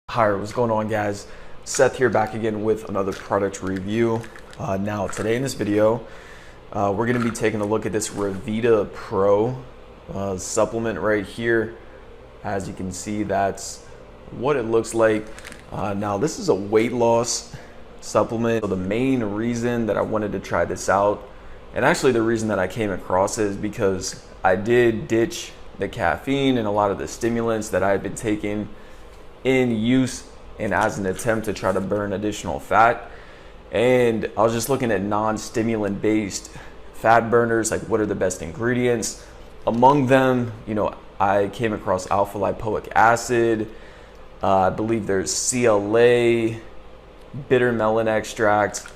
Hi, what's going on, guys? Seth here, back again with another product review. Now today in this video, we're going to be taking a look at this Revitaa Pro supplement right here. As you can see, that's what it looks like. Now this is a weight loss supplement. So the main reason that I wanted to try this out, and actually the reason that I came across it, is because I did ditch the caffeine and a lot of the stimulants that I had been taking in use and as an attempt to try to burn additional fat. And I was just looking at non-stimulant based fat burners, like what are the best ingredients. Among them, I came across alpha lipoic acid, I believe there's CLA, bitter melon extract,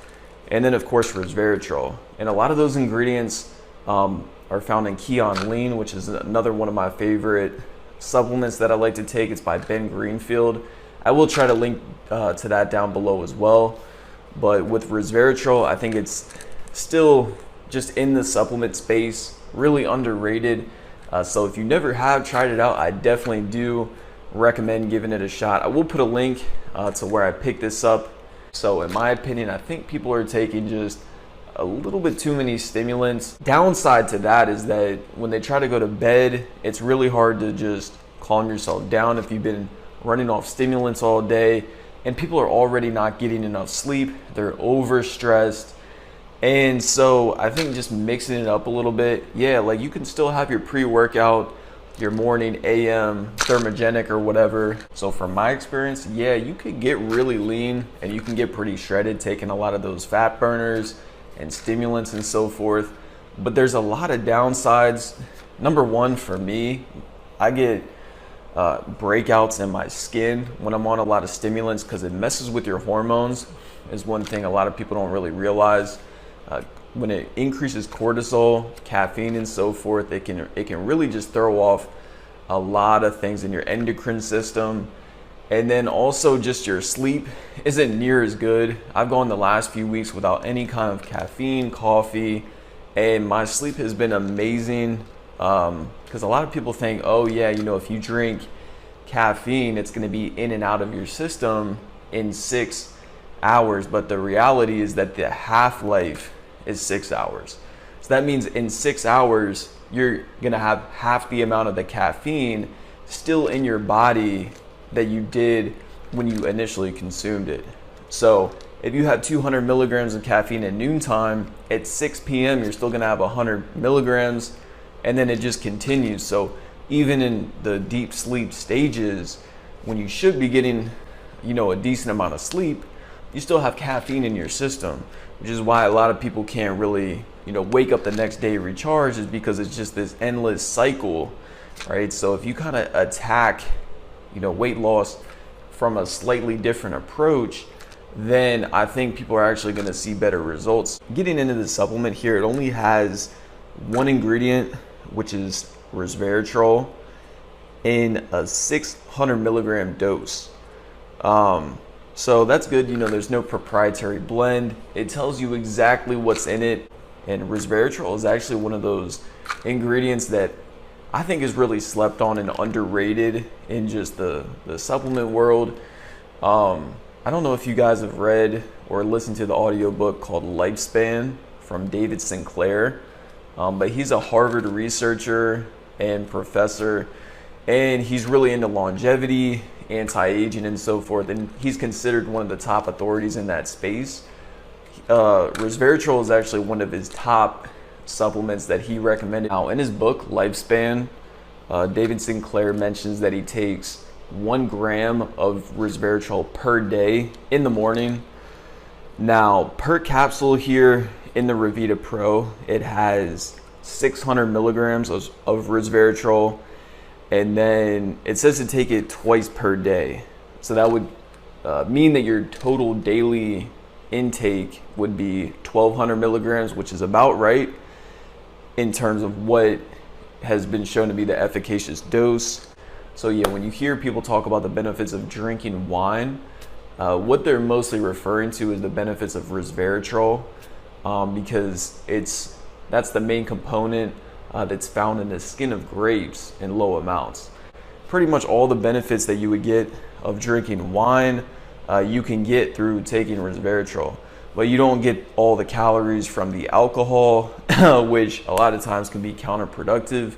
and then of course Resveratrol. And a lot of those ingredients are found in Keon Lean, which is another one of my favorite supplements that I like to take. It's by Ben Greenfield. I will try to link to that down below as well. But with Resveratrol, I think it's still just in the supplement space, really underrated. So if you never have tried it out, I definitely do recommend giving it a shot. I will put a link to where I picked this up. So in my opinion, I think people are taking just a little bit too many stimulants. Downside to that is that when they try to go to bed, it's really hard to just calm yourself down if you've been running off stimulants all day, and people are already not getting enough sleep. They're overstressed. And so I think just mixing it up a little bit, like you can still have your pre-workout, your morning AM thermogenic or whatever. So from my experience, you could get really lean and you can get pretty shredded taking a lot of those fat burners and stimulants and so forth. But there's a lot of downsides. Number one, for me, I get breakouts in my skin when I'm on a lot of stimulants because it messes with your hormones, is one thing a lot of people don't really realize. When it increases cortisol, caffeine and so forth, it can really just throw off a lot of things in your endocrine system. And then also just your sleep isn't near as good. I've gone the last few weeks without any kind of caffeine, coffee, and my sleep has been amazing. Because a lot of people think, if you drink caffeine, it's going to be in and out of your system in 6 hours. But the reality is that the half-life is 6 hours. So that means in 6 hours, you're going to have half the amount of the caffeine still in your body that you did when you initially consumed it. So if you have 200 milligrams of caffeine at noontime, at 6 p.m. you're still gonna have 100 milligrams, and then it just continues. So even in the deep sleep stages, when you should be getting, a decent amount of sleep, you still have caffeine in your system, which is why a lot of people can't really, wake up the next day recharged, is because it's just this endless cycle, right? So if you kind of attack weight loss from a slightly different approach, then I think people are actually going to see better results. Getting into the supplement here, it only has one ingredient, which is Resveratrol, in a 600 milligram dose. So that's good. There's no proprietary blend. It tells you exactly what's in it. And Resveratrol is actually one of those ingredients that I think is really slept on and underrated in just the supplement world. I don't know if you guys have read or listened to the audiobook called Lifespan from David Sinclair, but he's a Harvard researcher and professor, and he's really into longevity, anti-aging and so forth, and he's considered one of the top authorities in that space. Resveratrol is actually one of his top supplements that he recommended. Now in his book Lifespan, David Sinclair mentions that he takes 1 gram of Resveratrol per day in the morning. Now per capsule here in the Revitaa Pro, it has 600 milligrams of Resveratrol, and then it says to take it twice per day. So that would mean that your total daily intake would be 1200 milligrams, which is about right in terms of what has been shown to be the efficacious dose. So when you hear people talk about the benefits of drinking wine, what they're mostly referring to is the benefits of Resveratrol, because that's the main component that's found in the skin of grapes in low amounts. pretty much all the benefits that you would get of drinking wine, you can get through taking resveratrol. But you don't get all the calories from the alcohol, which a lot of times can be counterproductive.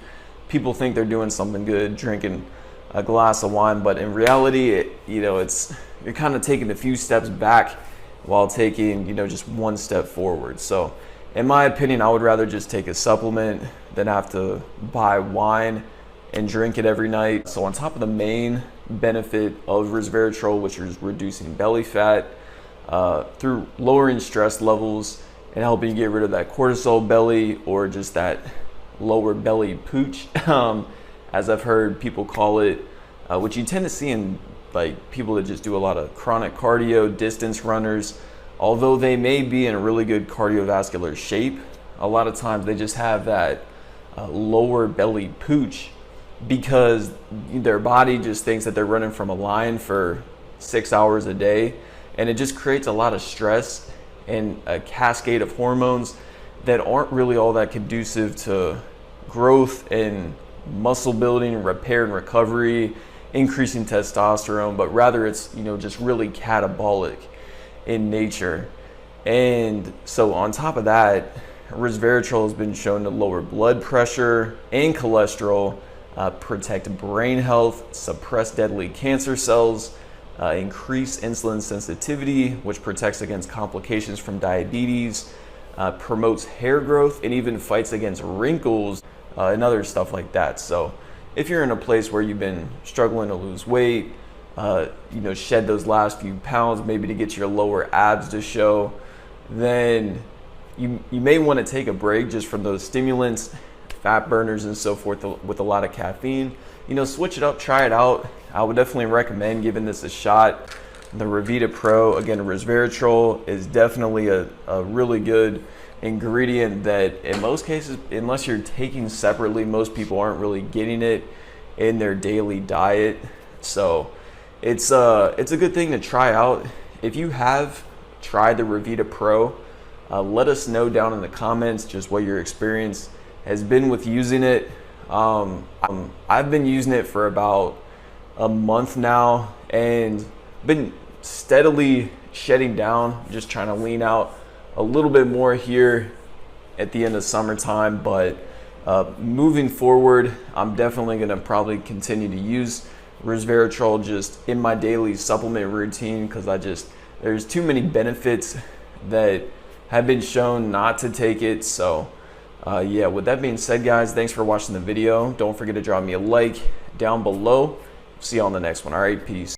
People think they're doing something good drinking a glass of wine, but in reality, you're kind of taking a few steps back while taking, just one step forward. So in my opinion, I would rather just take a supplement than have to buy wine and drink it every night. So on top of the main benefit of resveratrol, which is reducing belly fat, through lowering stress levels and helping you get rid of that cortisol belly, or just that lower belly pooch, as I've heard people call it, which you tend to see in like people that just do a lot of chronic cardio, distance runners. Although they may be in really good cardiovascular shape, a lot of times they just have that lower belly pooch because their body just thinks that they're running from a line for 6 hours a day. And it just creates a lot of stress and a cascade of hormones that aren't really all that conducive to growth and muscle building, repair and recovery, increasing testosterone, but rather it's, just really catabolic in nature. And so on top of that, resveratrol has been shown to lower blood pressure and cholesterol, protect brain health, suppress deadly cancer cells, increase insulin sensitivity, which protects against complications from diabetes, promotes hair growth, and even fights against wrinkles and other stuff like that. So if you're in a place where you've been struggling to lose weight, shed those last few pounds, maybe to get your lower abs to show, then you may want to take a break just from those stimulants, fat burners and so forth with a lot of caffeine. Switch it up, try it out. I would definitely recommend giving this a shot. The Revitaa Pro, again, resveratrol is definitely a really good ingredient that in most cases, unless you're taking separately, most people aren't really getting it in their daily diet. So it's a good thing to try out. If you have tried the Revitaa Pro, let us know down in the comments just what your experience has been with using it. I've been using it for about a month now and been steadily shedding down, just trying to lean out a little bit more here at the end of summertime. But moving forward, I'm definitely going to probably continue to use resveratrol just in my daily supplement routine, because there's too many benefits that have been shown not to take it. So yeah, with that being said, guys, thanks for watching the video. Don't forget to drop me a like down below. See you on the next one. All right, peace.